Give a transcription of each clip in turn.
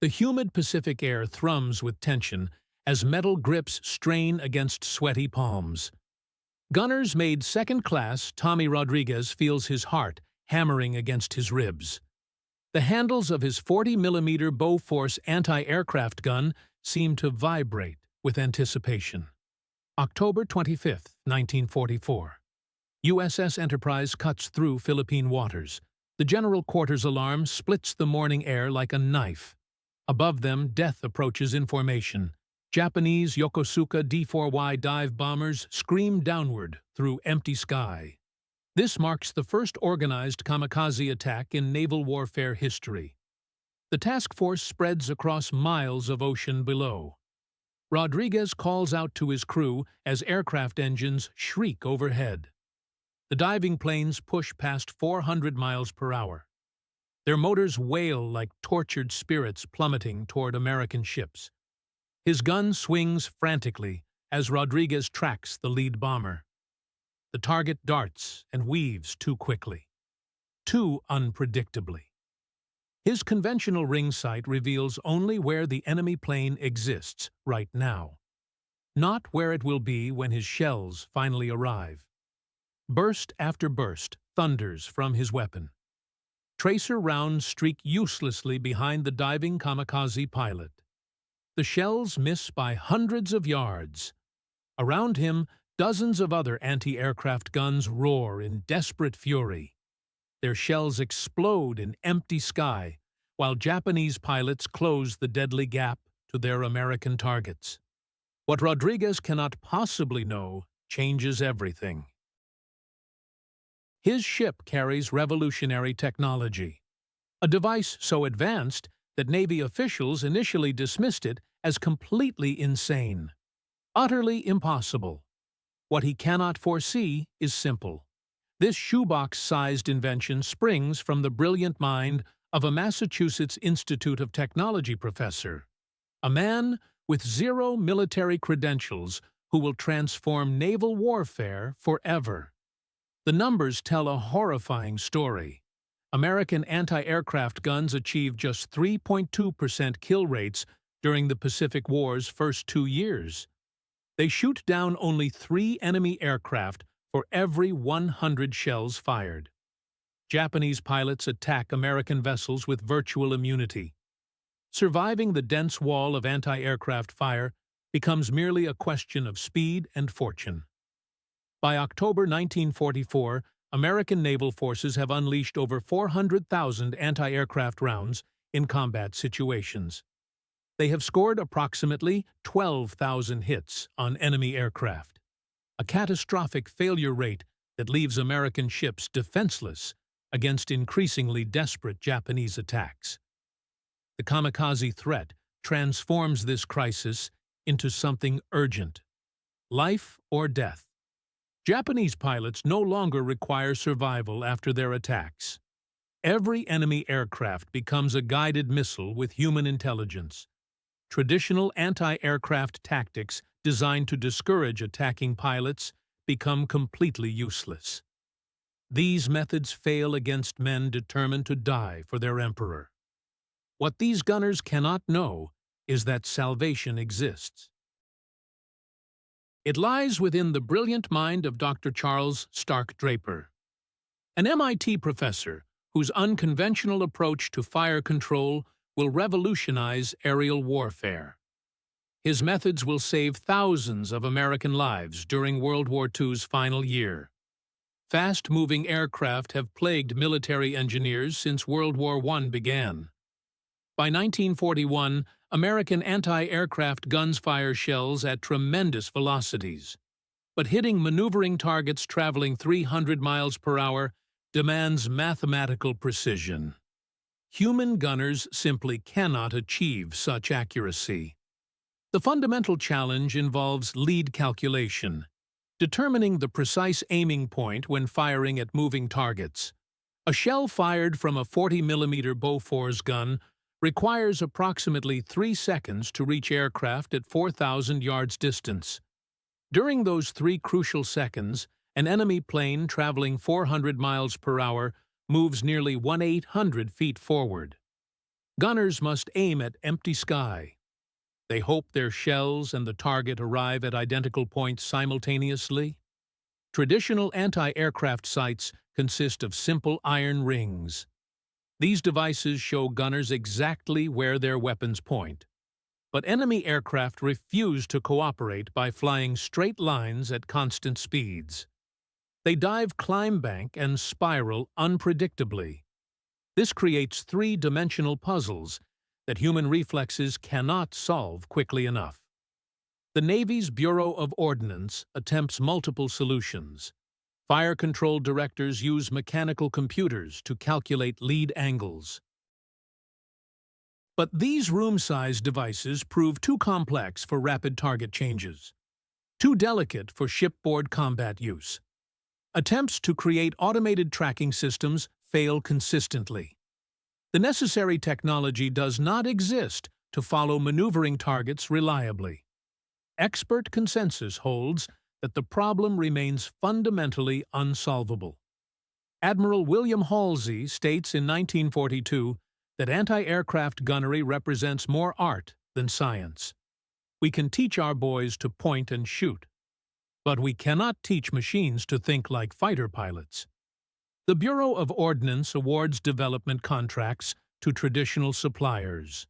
The humid Pacific air thrums with tension as metal grips strain against sweaty palms. Gunners made second class Tommy Rodriguez feels his heart hammering against his ribs. The handles of his 40mm Bofors anti-aircraft gun seem to vibrate with anticipation. October 25, 1944. USS Enterprise cuts through Philippine waters. The general quarters alarm splits the morning air like a knife. Above them, death approaches in formation. Japanese Yokosuka D-4Y dive bombers scream downward through empty sky. This marks the first organized kamikaze attack in naval warfare history. The task force spreads across miles of ocean below. Rodriguez calls out to his crew as aircraft engines shriek overhead. The diving planes push past 400 miles per hour. Their motors wail like tortured spirits plummeting toward American ships. His gun swings frantically as Rodriguez tracks the lead bomber. The target darts and weaves too quickly, too unpredictably. His conventional ring sight reveals only where the enemy plane exists right now, not where it will be when his shells finally arrive. Burst after burst thunders from his weapon. Tracer rounds streak uselessly behind the diving kamikaze pilot. The shells miss by hundreds of yards. Around him, dozens of other anti-aircraft guns roar in desperate fury. Their shells explode in empty sky, while Japanese pilots close the deadly gap to their American targets. What Rodriguez cannot possibly know changes everything. His ship carries revolutionary technology, a device so advanced that Navy officials initially dismissed it as completely insane, utterly impossible. What he cannot foresee is simple. This shoebox-sized invention springs from the brilliant mind of a Massachusetts Institute of Technology professor, a man with zero military credentials who will transform naval warfare forever. The numbers tell a horrifying story. American anti-aircraft guns achieved just 3.2% kill rates during the Pacific War's first 2 years. They shoot down only 3 enemy aircraft for every 100 shells fired. Japanese pilots attack American vessels with virtual immunity. Surviving the dense wall of anti-aircraft fire becomes merely a question of speed and fortune. By October 1944, American naval forces have unleashed over 400,000 anti-aircraft rounds in combat situations. They have scored approximately 12,000 hits on enemy aircraft, a catastrophic failure rate that leaves American ships defenseless against increasingly desperate Japanese attacks. The kamikaze threat transforms this crisis into something urgent: life or death. Japanese pilots no longer require survival after their attacks. Every enemy aircraft becomes a guided missile with human intelligence. Traditional anti-aircraft tactics designed to discourage attacking pilots become completely useless. These methods fail against men determined to die for their emperor. What these gunners cannot know is that salvation exists. It lies within the brilliant mind of Dr. Charles Stark Draper, an MIT professor whose unconventional approach to fire control will revolutionize aerial warfare. His methods will save thousands of American lives during World War II's final year. Fast-moving aircraft have plagued military engineers since World War I began. By 1941, American anti-aircraft guns fire shells at tremendous velocities. But hitting maneuvering targets traveling 300 miles per hour demands mathematical precision. Human gunners simply cannot achieve such accuracy. The fundamental challenge involves lead calculation, determining the precise aiming point when firing at moving targets. A shell fired from a 40mm Bofors gun requires approximately 3 seconds to reach aircraft at 4,000 yards distance. During those 3 crucial seconds, an enemy plane traveling 400 miles per hour moves nearly 1,800 feet forward. Gunners must aim at empty sky. They hope their shells and the target arrive at identical points simultaneously. Traditional anti-aircraft sights consist of simple iron rings. These devices show gunners exactly where their weapons point. But enemy aircraft refuse to cooperate by flying straight lines at constant speeds. They dive climb bank and spiral unpredictably. This creates three-dimensional puzzles that human reflexes cannot solve quickly enough. The Navy's Bureau of Ordnance attempts multiple solutions. Fire control directors use mechanical computers to calculate lead angles. But these room-sized devices prove too complex for rapid target changes, too delicate for shipboard combat use. Attempts to create automated tracking systems fail consistently. The necessary technology does not exist to follow maneuvering targets reliably. Expert consensus holds that the problem remains fundamentally unsolvable. Admiral William Halsey states in 1942 that anti-aircraft gunnery represents more art than science. We can teach our boys to point and shoot, but we cannot teach machines to think like fighter pilots. The Bureau of Ordnance awards development contracts to traditional suppliers: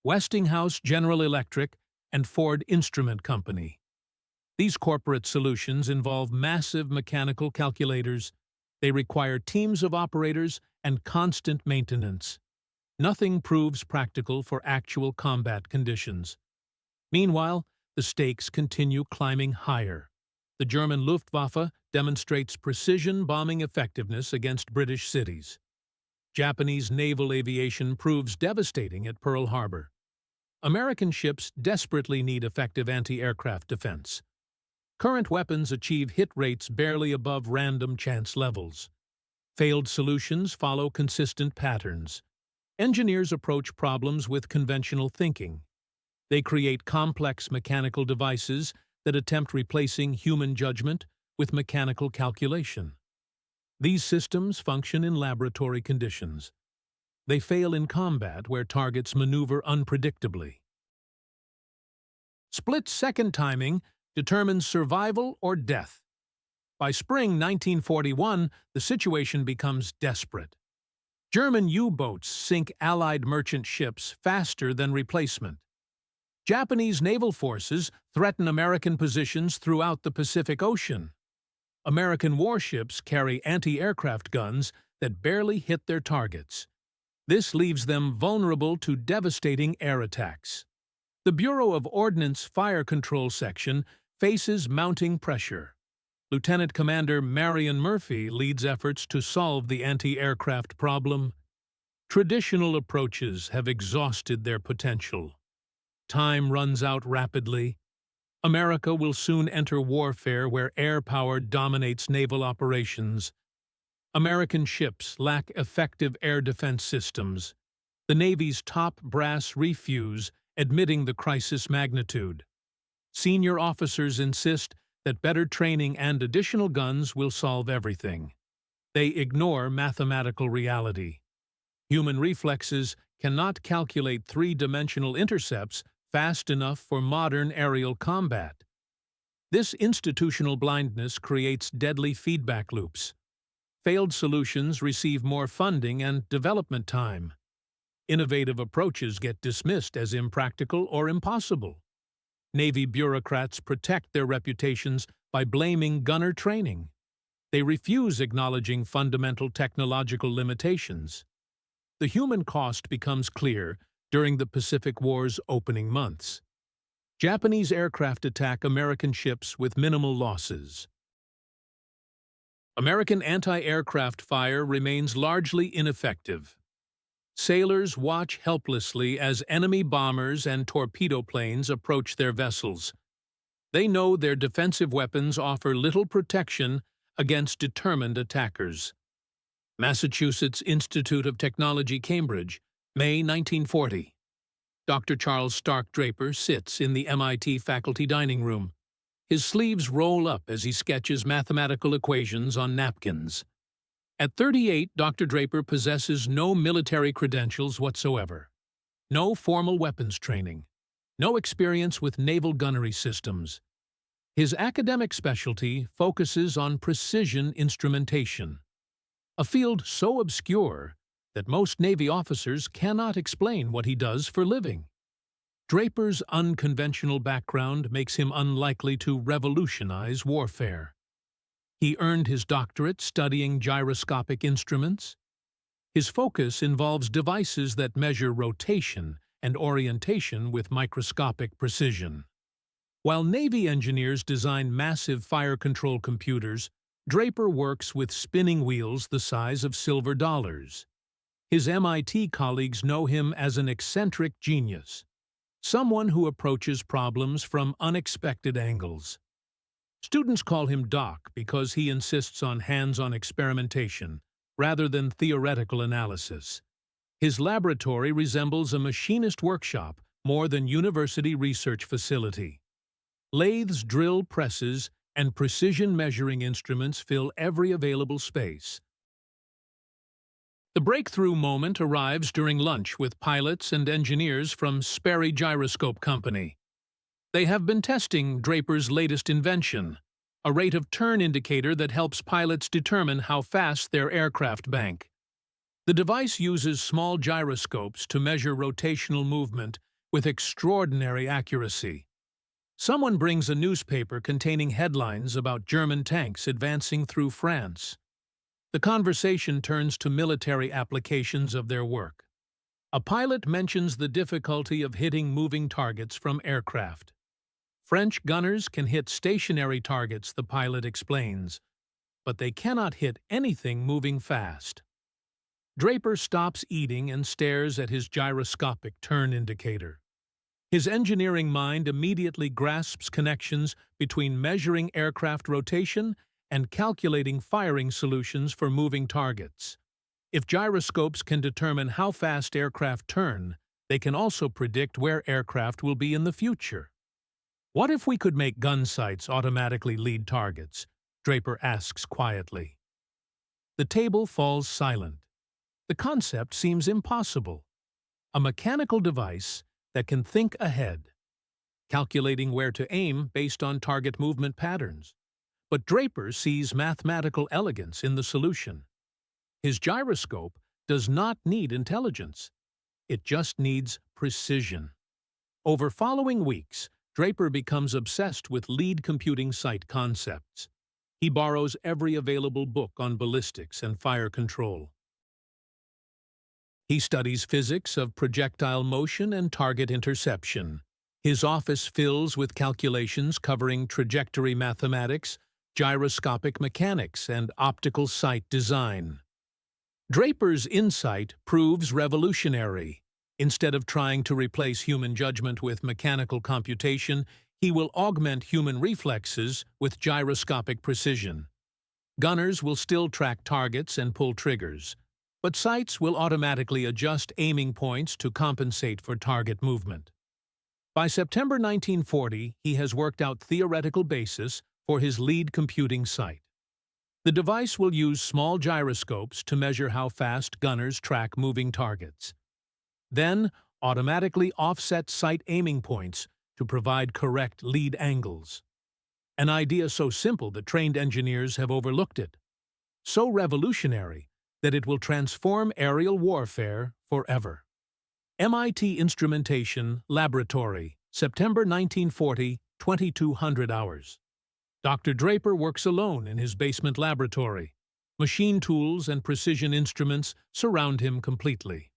Westinghouse, General Electric, and Ford Instrument Company. These corporate solutions involve massive mechanical calculators. They require teams of operators and constant maintenance. Nothing proves practical for actual combat conditions. Meanwhile, the stakes continue climbing higher. The German Luftwaffe demonstrates precision bombing effectiveness against British cities. Japanese naval aviation proves devastating at Pearl Harbor. American ships desperately need effective anti-aircraft defense. Current weapons achieve hit rates barely above random chance levels. Failed solutions follow consistent patterns. Engineers approach problems with conventional thinking. They create complex mechanical devices that attempt replacing human judgment with mechanical calculation. These systems function in laboratory conditions. They fail in combat where targets maneuver unpredictably. Split-second timing determines survival or death. By spring 1941, the situation becomes desperate. German U-boats sink Allied merchant ships faster than replacement. Japanese naval forces threaten American positions throughout the Pacific Ocean. American warships carry anti-aircraft guns that barely hit their targets. This leaves them vulnerable to devastating air attacks. The Bureau of Ordnance Fire Control Section faces mounting pressure. Lieutenant Commander Marion Murphy leads efforts to solve the anti-aircraft problem. Traditional approaches have exhausted their potential. Time runs out rapidly. America will soon enter warfare where air power dominates naval operations. American ships lack effective air defense systems. The Navy's top brass refuse, admitting the crisis magnitude. Senior officers insist that better training and additional guns will solve everything. They ignore mathematical reality. Human reflexes cannot calculate three-dimensional intercepts fast enough for modern aerial combat. This institutional blindness creates deadly feedback loops. Failed solutions receive more funding and development time. Innovative approaches get dismissed as impractical or impossible. Navy bureaucrats protect their reputations by blaming gunner training. They refuse acknowledging fundamental technological limitations. The human cost becomes clear during the Pacific War's opening months. Japanese aircraft attack American ships with minimal losses. American anti-aircraft fire remains largely ineffective. Sailors watch helplessly as enemy bombers and torpedo planes approach their vessels. They know their defensive weapons offer little protection against determined attackers. Massachusetts Institute of Technology, Cambridge, May 1940. Dr. Charles Stark Draper sits in the MIT faculty dining room. His sleeves roll up as he sketches mathematical equations on napkins. At 38, Dr. Draper possesses no military credentials whatsoever, no formal weapons training, no experience with naval gunnery systems. His academic specialty focuses on precision instrumentation, a field so obscure that most Navy officers cannot explain what he does for living. Draper's unconventional background makes him unlikely to revolutionize warfare. He earned his doctorate studying gyroscopic instruments. His focus involves devices that measure rotation and orientation with microscopic precision. While Navy engineers design massive fire control computers, Draper works with spinning wheels the size of silver dollars. His MIT colleagues know him as an eccentric genius, someone who approaches problems from unexpected angles. Students call him Doc because he insists on hands-on experimentation rather than theoretical analysis. His laboratory resembles a machinist workshop more than university research facility. Lathes, drill presses, and precision measuring instruments fill every available space. The breakthrough moment arrives during lunch with pilots and engineers from Sperry Gyroscope Company. They have been testing Draper's latest invention, a rate of turn indicator that helps pilots determine how fast their aircraft bank. The device uses small gyroscopes to measure rotational movement with extraordinary accuracy. Someone brings a newspaper containing headlines about German tanks advancing through France. The conversation turns to military applications of their work. A pilot mentions the difficulty of hitting moving targets from aircraft. French gunners can hit stationary targets, the pilot explains, but they cannot hit anything moving fast. Draper stops eating and stares at his gyroscopic turn indicator. His engineering mind immediately grasps connections between measuring aircraft rotation and calculating firing solutions for moving targets. If gyroscopes can determine how fast aircraft turn, they can also predict where aircraft will be in the future. What if we could make gun sights automatically lead targets? Draper asks quietly. The table falls silent. The concept seems impossible. A mechanical device that can think ahead, calculating where to aim based on target movement patterns. But Draper sees mathematical elegance in the solution. His gyroscope does not need intelligence. It just needs precision. Over following weeks, Draper becomes obsessed with lead computing sight concepts. He borrows every available book on ballistics and fire control. He studies physics of projectile motion and target interception. His office fills with calculations covering trajectory mathematics, gyroscopic mechanics, and optical sight design. Draper's insight proves revolutionary. Instead of trying to replace human judgment with mechanical computation, he will augment human reflexes with gyroscopic precision. Gunners will still track targets and pull triggers, but sights will automatically adjust aiming points to compensate for target movement. By September 1940, he has worked out theoretical basis for his lead computing sight. The device will use small gyroscopes to measure how fast gunners track moving targets. Then, automatically offset sight aiming points to provide correct lead angles. An idea so simple that trained engineers have overlooked it. So revolutionary that it will transform aerial warfare forever. MIT Instrumentation Laboratory, September 1940, 2200 hours. Dr. Draper works alone in his basement laboratory. Machine tools and precision instruments surround him completely.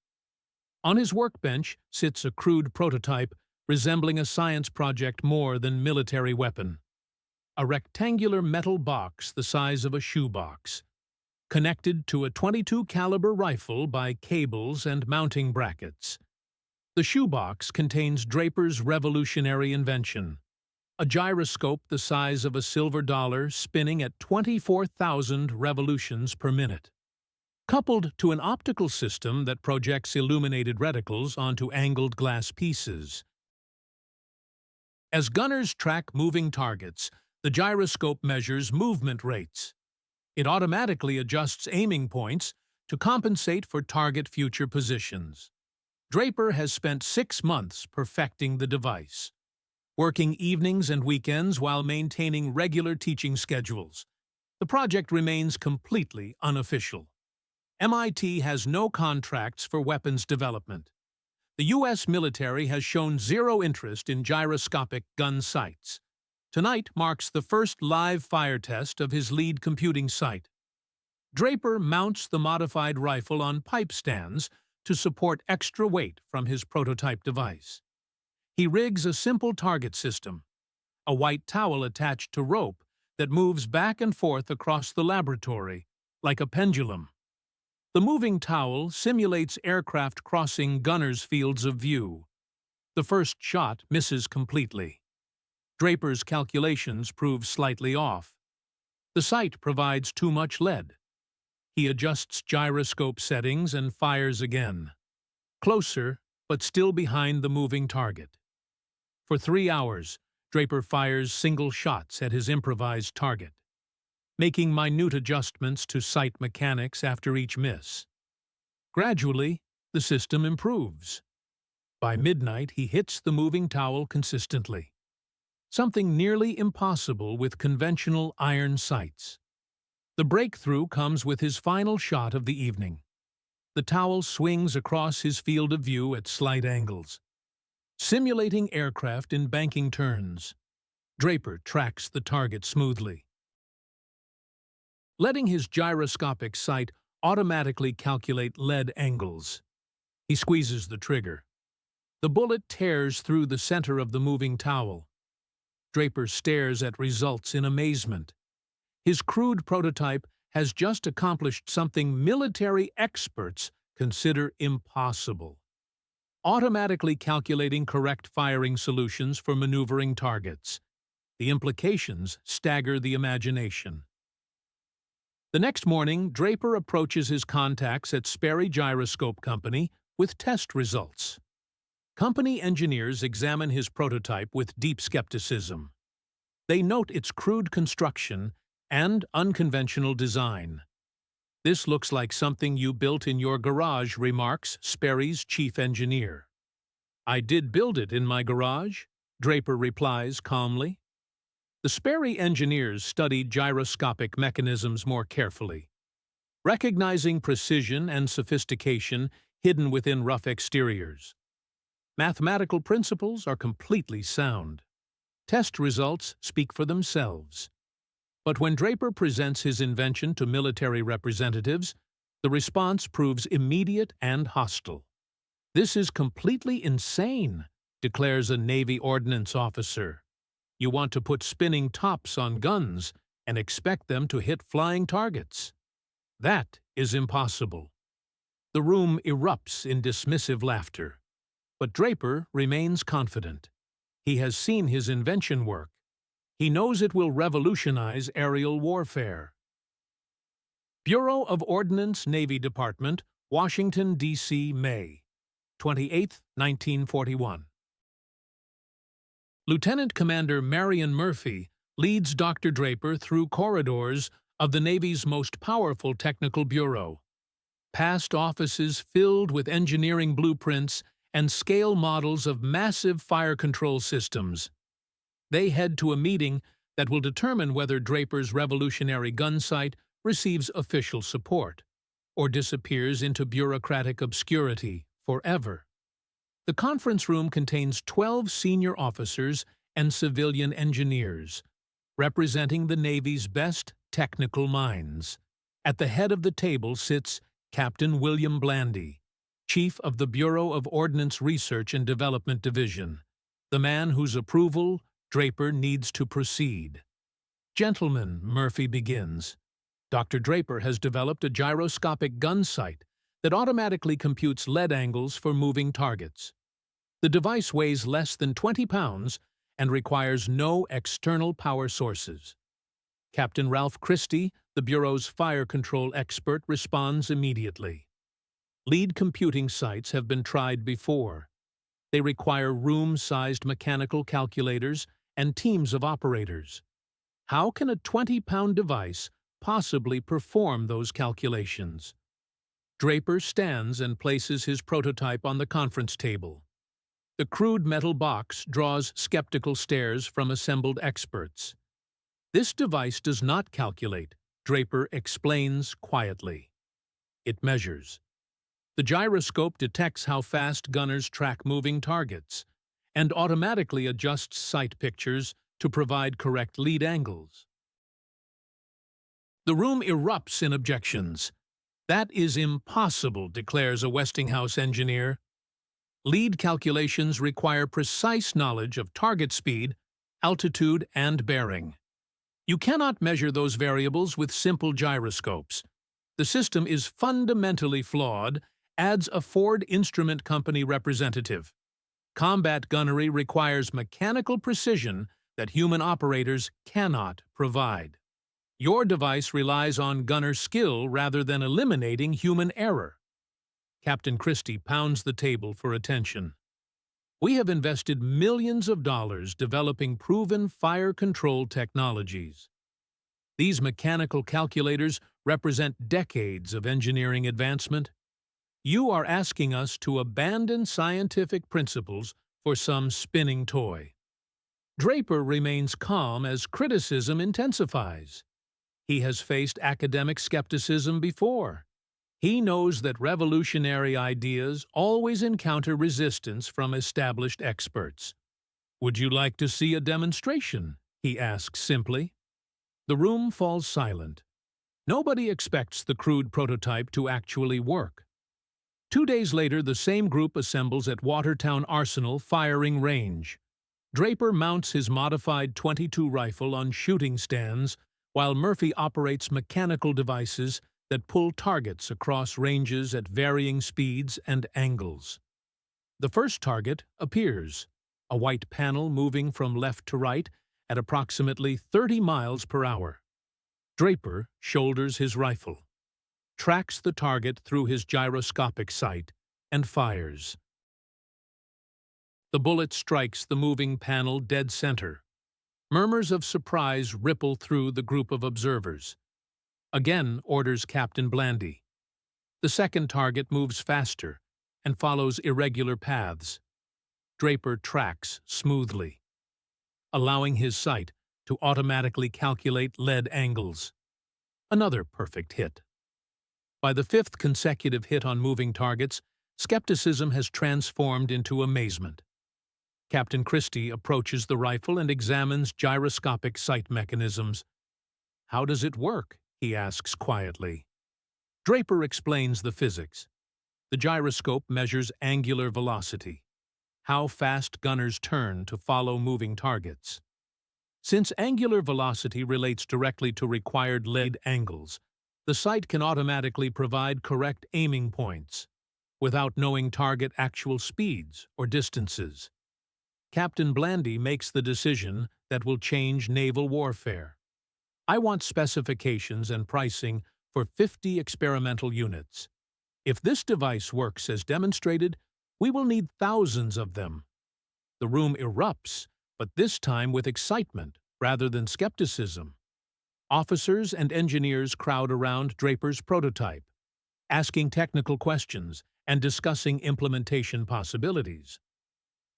On his workbench sits a crude prototype resembling a science project more than military weapon. A rectangular metal box the size of a shoebox, connected to a .22 caliber rifle by cables and mounting brackets. The shoebox contains Draper's revolutionary invention, a gyroscope the size of a silver dollar spinning at 24,000 revolutions per minute. Coupled to an optical system that projects illuminated reticles onto angled glass pieces. As gunners track moving targets, the gyroscope measures movement rates. It automatically adjusts aiming points to compensate for target future positions. Draper has spent 6 months perfecting the device, working evenings and weekends while maintaining regular teaching schedules. The project remains completely unofficial. MIT has no contracts for weapons development. The U.S. military has shown zero interest in gyroscopic gun sights. Tonight marks the first live fire test of his lead computing sight. Draper mounts the modified rifle on pipe stands to support extra weight from his prototype device. He rigs a simple target system, a white towel attached to rope that moves back and forth across the laboratory, like a pendulum. The moving towel simulates aircraft crossing gunners' fields of view. The first shot misses completely. Draper's calculations prove slightly off. The sight provides too much lead. He adjusts gyroscope settings and fires again. Closer, but still behind the moving target. For 3 hours, Draper fires single shots at his improvised target, making minute adjustments to sight mechanics after each miss. Gradually, the system improves. By midnight, he hits the moving towel consistently, something nearly impossible with conventional iron sights. The breakthrough comes with his final shot of the evening. The towel swings across his field of view at slight angles, simulating aircraft in banking turns. Draper tracks the target smoothly, letting his gyroscopic sight automatically calculate lead angles. He squeezes the trigger. The bullet tears through the center of the moving towel. Draper stares at results in amazement. His crude prototype has just accomplished something military experts consider impossible: automatically calculating correct firing solutions for maneuvering targets. The implications stagger the imagination. The next morning, Draper approaches his contacts at Sperry Gyroscope Company with test results. Company engineers examine his prototype with deep skepticism. They note its crude construction and unconventional design. "This looks like something you built in your garage," remarks Sperry's chief engineer. "I did build it in my garage," Draper replies calmly. The Sperry engineers studied gyroscopic mechanisms more carefully, recognizing precision and sophistication hidden within rough exteriors. Mathematical principles are completely sound. Test results speak for themselves. But when Draper presents his invention to military representatives, the response proves immediate and hostile. "This is completely insane," declares a Navy ordnance officer. "You want to put spinning tops on guns and expect them to hit flying targets. That is impossible." The room erupts in dismissive laughter. But Draper remains confident. He has seen his invention work. He knows it will revolutionize aerial warfare. Bureau of Ordnance, Navy Department, Washington, D.C., May 28, 1941. Lieutenant Commander Marion Murphy leads Dr. Draper through corridors of the Navy's most powerful technical bureau, past offices filled with engineering blueprints and scale models of massive fire control systems. They head to a meeting that will determine whether Draper's revolutionary gun sight receives official support or disappears into bureaucratic obscurity forever. The conference room contains 12 senior officers and civilian engineers, representing the Navy's best technical minds. At the head of the table sits Captain William Blandy, Chief of the Bureau of Ordnance Research and Development Division, the man whose approval Draper needs to proceed. "Gentlemen," Murphy begins, "Dr. Draper has developed a gyroscopic gun sight that automatically computes lead angles for moving targets. The device weighs less than 20 pounds and requires no external power sources." Captain Ralph Christie, the Bureau's fire control expert, responds immediately. "Lead computing sights have been tried before. They require room-sized mechanical calculators and teams of operators. How can a 20-pound device possibly perform those calculations. Draper stands and places his prototype on the conference table. The crude metal box draws skeptical stares from assembled experts. This device does not calculate, Draper explains quietly. It measures. The gyroscope detects how fast gunners track moving targets and automatically adjusts sight pictures to provide correct lead angles. The room erupts in objections. "That is impossible," declares a Westinghouse engineer. Lead calculations require precise knowledge of target speed, altitude, and bearing. You cannot measure those variables with simple gyroscopes. The system is fundamentally flawed, adds a Ford Instrument Company representative. Combat gunnery requires mechanical precision that human operators cannot provide. Your device relies on gunner skill rather than eliminating human error. Captain Christie pounds the table for attention. "We have invested millions of dollars developing proven fire control technologies. These mechanical calculators represent decades of engineering advancement. You are asking us to abandon scientific principles for some spinning toy." Draper remains calm as criticism intensifies. He has faced academic skepticism before. He knows that revolutionary ideas always encounter resistance from established experts. "Would you like to see a demonstration?" he asks simply. The room falls silent. Nobody expects the crude prototype to actually work. 2 days later, the same group assembles at Watertown Arsenal firing range. Draper mounts his modified .22 rifle on shooting stands, while Murphy operates mechanical devices that pull targets across ranges at varying speeds and angles. The first target appears, a white panel moving from left to right at approximately 30 miles per hour. Draper shoulders his rifle, tracks the target through his gyroscopic sight, and fires. The bullet strikes the moving panel dead center. Murmurs of surprise ripple through the group of observers. Again orders Captain Blandy. The second target moves faster and follows irregular paths. Draper tracks smoothly, allowing his sight to automatically calculate lead angles. Another perfect hit. By the 5th consecutive hit on moving targets, skepticism has transformed into amazement. Captain Christie approaches the rifle and examines gyroscopic sight mechanisms. "How does it work?" he asks quietly. Draper explains the physics. The gyroscope measures angular velocity, how fast gunners turn to follow moving targets. Since angular velocity relates directly to required lead angles, the sight can automatically provide correct aiming points, without knowing target actual speeds or distances. Captain Blandy makes the decision that will change naval warfare. "I want specifications and pricing for 50 experimental units. If this device works as demonstrated, we will need thousands of them." The room erupts, but this time with excitement rather than skepticism. Officers and engineers crowd around Draper's prototype, asking technical questions and discussing implementation possibilities.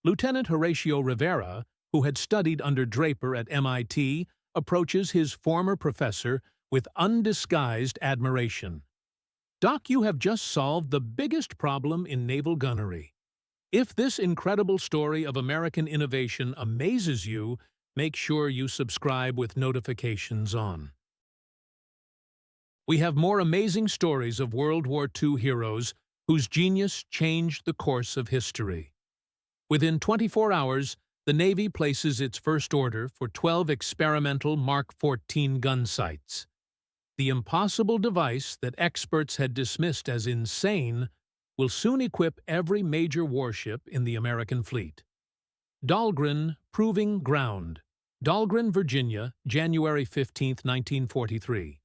Lieutenant Horatio Rivera, who had studied under Draper at MIT, approaches his former professor with undisguised admiration. "Doc, you have just solved the biggest problem in naval gunnery. If this incredible story of American innovation amazes you, make sure you subscribe with notifications on." We have more amazing stories of World War II heroes whose genius changed the course of history. Within 24 hours, the Navy places its first order for 12 experimental Mark 14 gun sights. The impossible device that experts had dismissed as insane will soon equip every major warship in the American fleet. Dahlgren Proving Ground, Dahlgren, Virginia, January 15, 1943.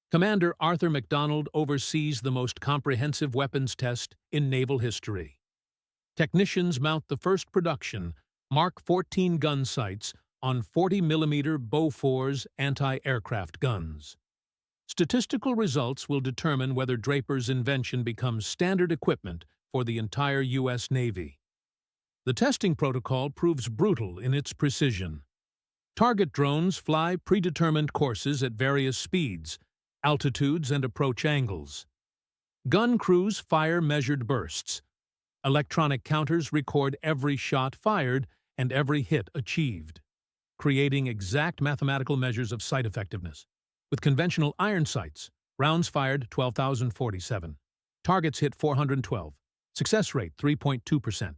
Commander Arthur MacDonald oversees the most comprehensive weapons test in naval history. Technicians mount the first production Mark 14 gun sights on 40mm Bofors anti-aircraft guns. Statistical results will determine whether Draper's invention becomes standard equipment for the entire U.S. Navy. The testing protocol proves brutal in its precision. Target drones fly predetermined courses at various speeds, altitudes, and approach angles. Gun crews fire measured bursts. Electronic counters record every shot fired and every hit achieved, creating exact mathematical measures of sight effectiveness. With conventional iron sights, rounds fired 12,047. Targets hit 412. Success rate 3.2%.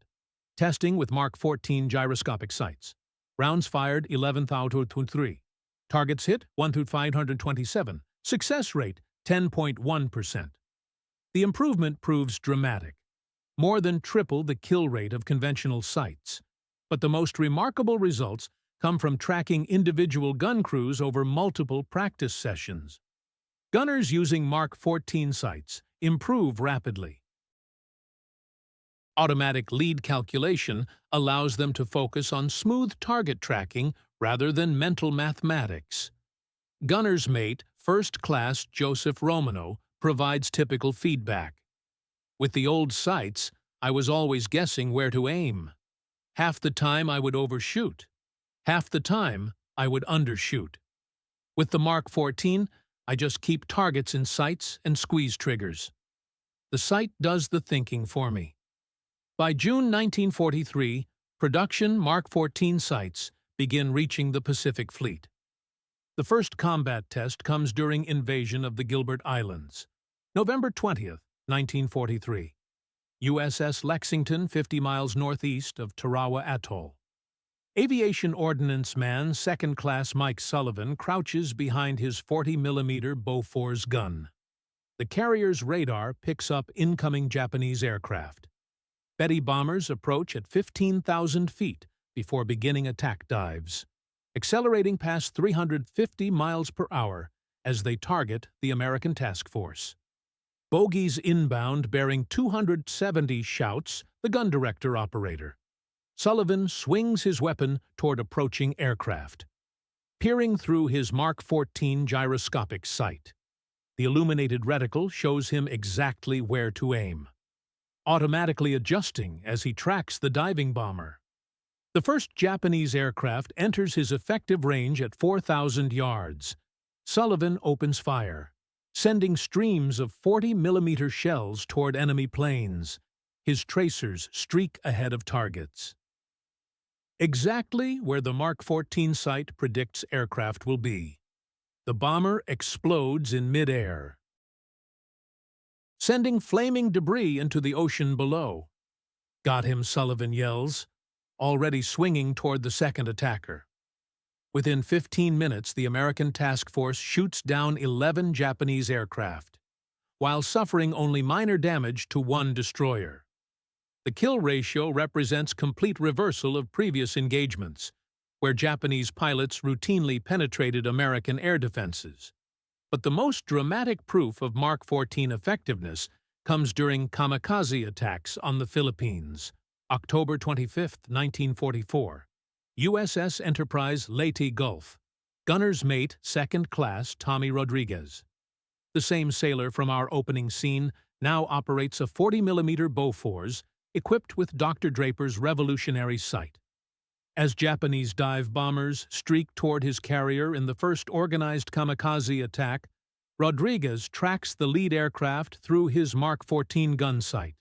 Testing with Mark 14 gyroscopic sights. Rounds fired 11,023. Targets hit 1,527. Success rate 10.1%. The improvement proves dramatic, more than triple the kill rate of conventional sights. But the most remarkable results come from tracking individual gun crews over multiple practice sessions. Gunners using Mark 14 sights improve rapidly. Automatic lead calculation allows them to focus on smooth target tracking rather than mental mathematics. Gunner's mate, First Class Joseph Romano, provides typical feedback. With the old sights, I was always guessing where to aim. Half the time I would overshoot. Half the time I would undershoot. With the Mark 14, I just keep targets in sights and squeeze triggers. The sight does the thinking for me. By June 1943, production Mark 14 sights begin reaching the Pacific Fleet. The first combat test comes during invasion of the Gilbert Islands. November 20th, 1943. USS Lexington, 50 miles northeast of Tarawa Atoll. Aviation Ordnance Man Second Class Mike Sullivan crouches behind his 40mm Bofors gun. The carrier's radar picks up incoming Japanese aircraft. Betty bombers approach at 15,000 feet before beginning attack dives, accelerating past 350 miles per hour as they target the American task force. Bogies inbound bearing 270 shouts the gun director operator. Sullivan swings his weapon toward approaching aircraft, peering through his Mark 14 gyroscopic sight. The illuminated reticle shows him exactly where to aim, automatically adjusting as he tracks the diving bomber. The first Japanese aircraft enters his effective range at 4,000 yards. Sullivan opens fire, sending streams of 40mm shells toward enemy planes. His tracers streak ahead of targets, exactly where the Mark 14 sight predicts aircraft will be. The bomber explodes in mid-air, sending flaming debris into the ocean below. "Got him," Sullivan yells, already swinging toward the second attacker. Within 15 minutes, the American task force shoots down 11 Japanese aircraft, while suffering only minor damage to one destroyer. The kill ratio represents complete reversal of previous engagements, where Japanese pilots routinely penetrated American air defenses. But the most dramatic proof of Mark 14 effectiveness comes during kamikaze attacks on the Philippines. October 25, 1944. USS Enterprise Leyte Gulf. Gunner's mate, Second Class Tommy Rodriguez. The same sailor from our opening scene now operates a 40mm Bofors equipped with Dr. Draper's revolutionary sight. As Japanese dive bombers streak toward his carrier in the first organized kamikaze attack, Rodriguez tracks the lead aircraft through his Mark 14 gun sight.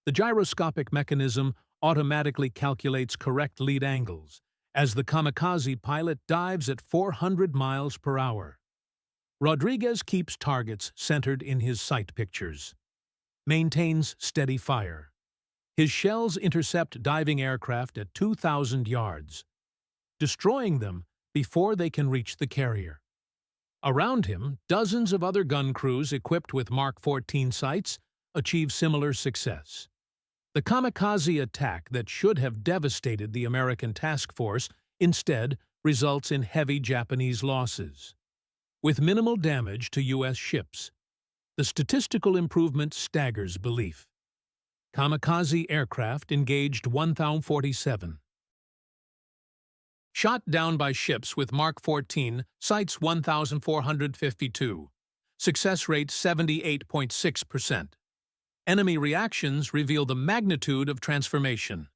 The gyroscopic mechanism automatically calculates correct lead angles as the kamikaze pilot dives at 400 miles per hour. Rodriguez keeps targets centered in his sight pictures, maintains steady fire. His shells intercept diving aircraft at 2,000 yards, destroying them before they can reach the carrier. Around him, dozens of other gun crews equipped with Mark 14 sights achieve similar success. The kamikaze attack that should have devastated the American task force instead results in heavy Japanese losses, with minimal damage to U.S. ships. The statistical improvement staggers belief. Kamikaze aircraft engaged 1,047. Shot down by ships with Mark 14, sights 1,452. success rate 78.6%. Enemy reactions reveal the magnitude of transformation.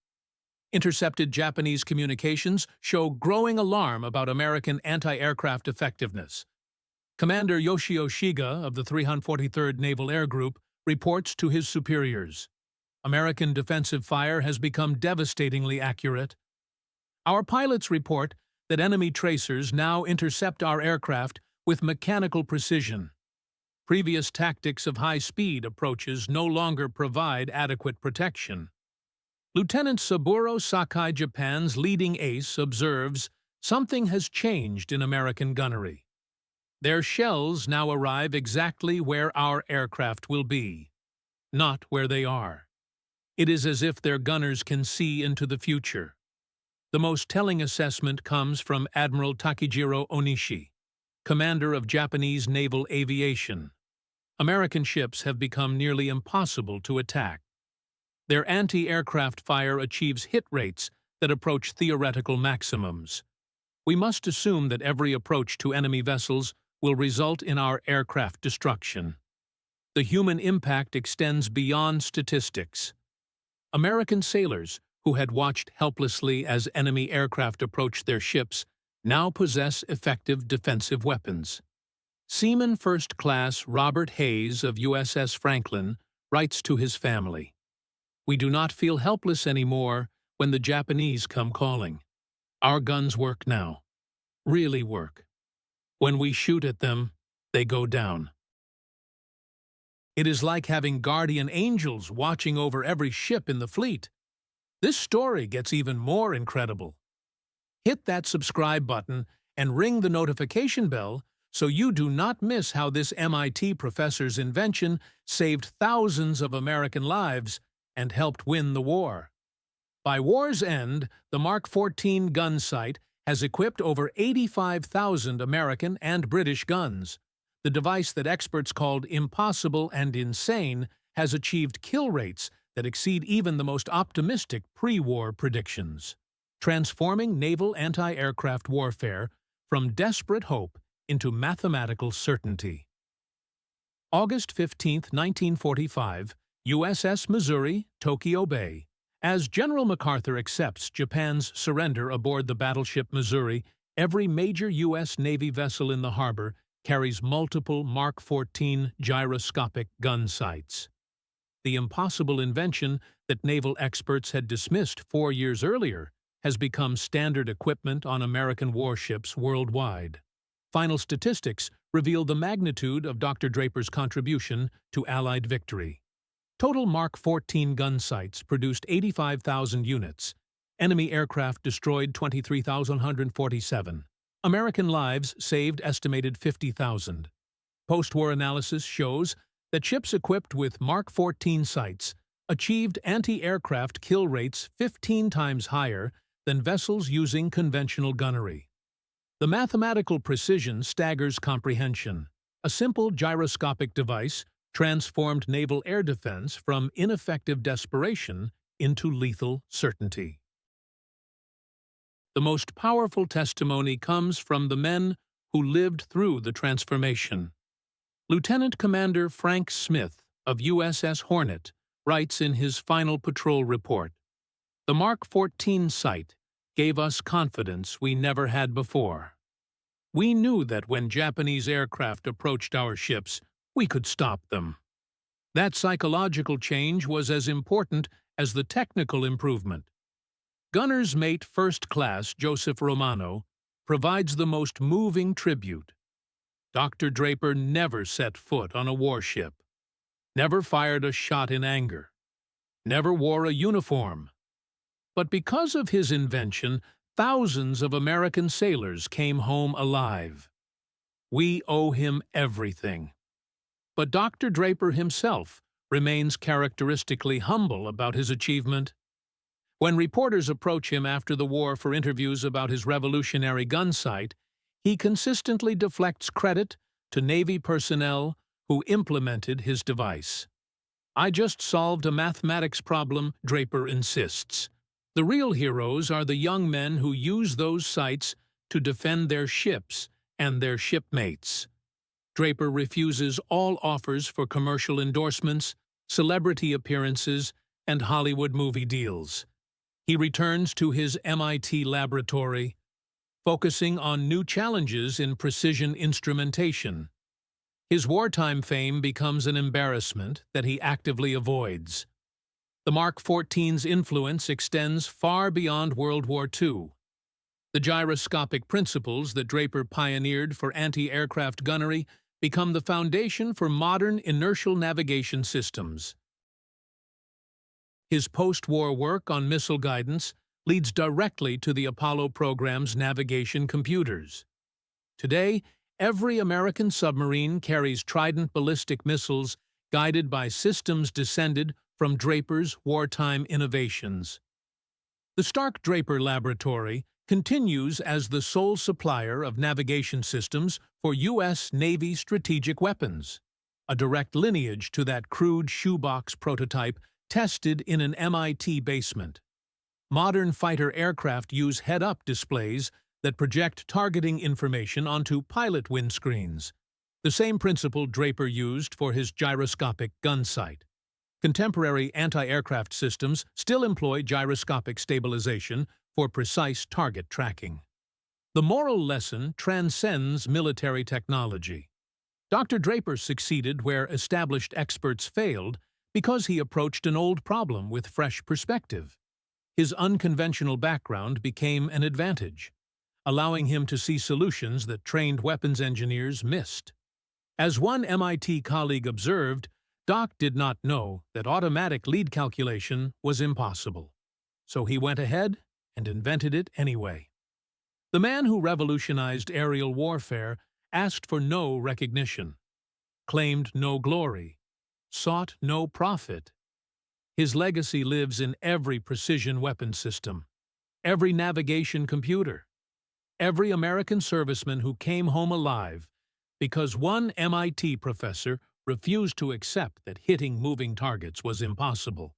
Intercepted Japanese communications show growing alarm about American anti-aircraft effectiveness. Commander Yoshio Shiga of the 343rd Naval Air Group reports to his superiors, "American defensive fire has become devastatingly accurate. Our pilots report that enemy tracers now intercept our aircraft with mechanical precision. Previous tactics of high-speed approaches no longer provide adequate protection." Lieutenant Saburo Sakai, Japan's leading ace, observes, "Something has changed in American gunnery. Their shells now arrive exactly where our aircraft will be, not where they are. It is as if their gunners can see into the future." The most telling assessment comes from Admiral Takejiro Onishi, commander of Japanese naval aviation. "American ships have become nearly impossible to attack. Their anti-aircraft fire achieves hit rates that approach theoretical maximums. We must assume that every approach to enemy vessels will result in our aircraft destruction. The human impact extends beyond statistics." American sailors, who had watched helplessly as enemy aircraft approached their ships, now possess effective defensive weapons. Seaman First Class Robert Hayes of USS Franklin writes to his family, "We do not feel helpless anymore when the Japanese come calling. Our guns work now. Really work. When we shoot at them, they go down. It is like having guardian angels watching over every ship in the fleet." This story gets even more incredible. Hit that subscribe button and ring the notification bell so you do not miss how this MIT professor's invention saved thousands of American lives and helped win the war. By war's end, the Mark 14 gun sight has equipped over 85,000 American and British guns. The device that experts called impossible and insane has achieved kill rates that exceed even the most optimistic pre-war predictions, transforming naval anti-aircraft warfare from desperate hope into mathematical certainty. August 15, 1945, USS Missouri, Tokyo Bay. As General MacArthur accepts Japan's surrender aboard the battleship Missouri, every major U.S. Navy vessel in the harbor carries multiple Mark 14 gyroscopic gun sights. The impossible invention that naval experts had dismissed 4 years earlier has become standard equipment on American warships worldwide. Final statistics reveal the magnitude of Dr. Draper's contribution to Allied victory. Total Mark 14 gun sights produced 85,000 units. Enemy aircraft destroyed 23,147. American lives saved estimated 50,000. Post-war analysis shows that ships equipped with Mark 14 sights achieved anti-aircraft kill rates 15 times higher than vessels using conventional gunnery. The mathematical precision staggers comprehension. A simple gyroscopic device transformed naval air defense from ineffective desperation into lethal certainty. The most powerful testimony comes from the men who lived through the transformation. Lieutenant Commander Frank Smith of USS Hornet writes in his final patrol report, "The Mark 14 sight gave us confidence we never had before. We knew that when Japanese aircraft approached our ships, we could stop them. That psychological change was as important as the technical improvement." Gunner's Mate First Class Joseph Romano provides the most moving tribute. Dr. Draper never set foot on a warship, never fired a shot in anger, never wore a uniform. But because of his invention, thousands of American sailors came home alive. We owe him everything. But Dr. Draper himself remains characteristically humble about his achievement. When reporters approach him after the war for interviews about his revolutionary gun sight, he consistently deflects credit to Navy personnel who implemented his device. "I just solved a mathematics problem," Draper insists. The real heroes are the young men who use those sights to defend their ships and their shipmates. Draper refuses all offers for commercial endorsements, celebrity appearances, and Hollywood movie deals. He returns to his MIT laboratory, focusing on new challenges in precision instrumentation. His wartime fame becomes an embarrassment that he actively avoids. The Mark XIV's influence extends far beyond World War II. The gyroscopic principles that Draper pioneered for anti-aircraft gunnery become the foundation for modern inertial navigation systems. His post-war work on missile guidance leads directly to the Apollo program's navigation computers. Today, every American submarine carries Trident ballistic missiles guided by systems descended from Draper's wartime innovations. The Stark-Draper Laboratory continues as the sole supplier of navigation systems for U.S. Navy strategic weapons, a direct lineage to that crude shoebox prototype tested in an MIT basement. Modern fighter aircraft use head-up displays that project targeting information onto pilot windscreens, the same principle Draper used for his gyroscopic gun sight. Contemporary anti-aircraft systems still employ gyroscopic stabilization for precise target tracking. The moral lesson transcends military technology. Dr. Draper succeeded where established experts failed because he approached an old problem with fresh perspective. His unconventional background became an advantage, allowing him to see solutions that trained weapons engineers missed. As one MIT colleague observed, Doc did not know that automatic lead calculation was impossible, so he went ahead and invented it anyway. The man who revolutionized aerial warfare asked for no recognition, claimed no glory, sought no profit. His legacy lives in every precision weapon system, every navigation computer, every American serviceman who came home alive because one MIT professor refused to accept that hitting moving targets was impossible.